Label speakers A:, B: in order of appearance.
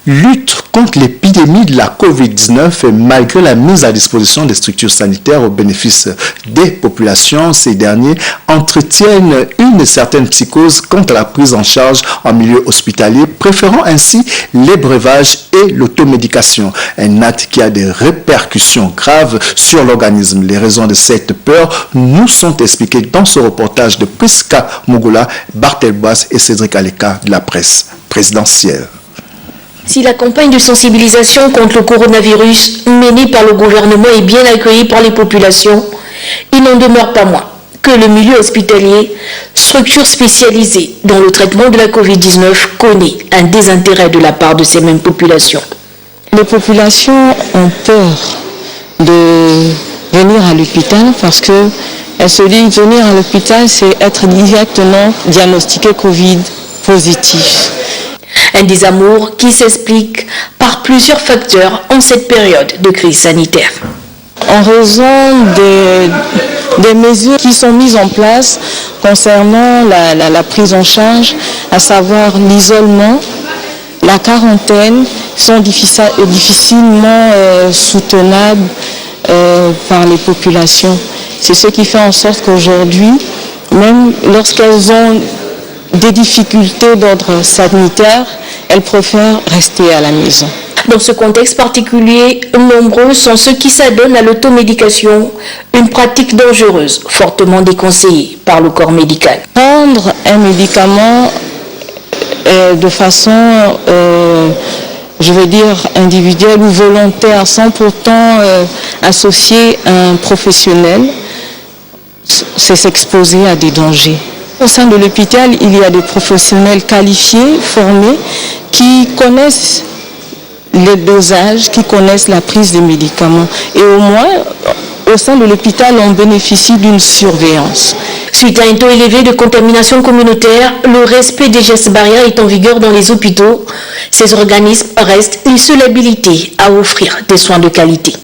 A: Lutte contre l'épidémie de la COVID-19 et malgré la mise à disposition des structures sanitaires au bénéfice des populations, ces derniers entretiennent une certaine psychose quant à la prise en charge en milieu hospitalier, préférant ainsi les breuvages et l'automédication. Un acte qui a des répercussions graves sur l'organisme. Les raisons de cette peur nous sont expliquées dans ce reportage de Prisca Mogola, Bartel Boas et Cédric Aleka de la presse présidentielle.
B: Si la campagne de sensibilisation contre le coronavirus menée par le gouvernement est bien accueillie par les populations, il n'en demeure pas moins que le milieu hospitalier, structure spécialisée dans le traitement de la COVID-19, connaît un désintérêt de la part de ces mêmes populations.
C: Les populations ont peur de venir à l'hôpital parce qu'elles se disent venir à l'hôpital, c'est être directement diagnostiqué Covid positif.
B: Un désamour qui s'explique par plusieurs facteurs en cette période de crise sanitaire.
C: En raison des mesures qui sont mises en place concernant la prise en charge, à savoir l'isolement, la quarantaine, sont difficilement soutenables par les populations. C'est ce qui fait en sorte qu'aujourd'hui, même lorsqu'elles ont des difficultés d'ordre sanitaire, elles préfèrent rester à la maison.
B: Dans ce contexte particulier, nombreux sont ceux qui s'adonnent à l'automédication, une pratique dangereuse, fortement déconseillée par le corps médical.
C: Prendre un médicament de façon, individuelle ou volontaire, sans pourtant associer un professionnel, c'est s'exposer à des dangers. Au sein de l'hôpital, il y a des professionnels qualifiés, formés, qui connaissent les dosages, qui connaissent la prise des médicaments. Et au moins, au sein de l'hôpital, on bénéficie d'une surveillance.
B: Suite à un taux élevé de contamination communautaire, le respect des gestes barrières est en vigueur dans les hôpitaux. Ces organismes restent les seuls habilités à offrir des soins de qualité.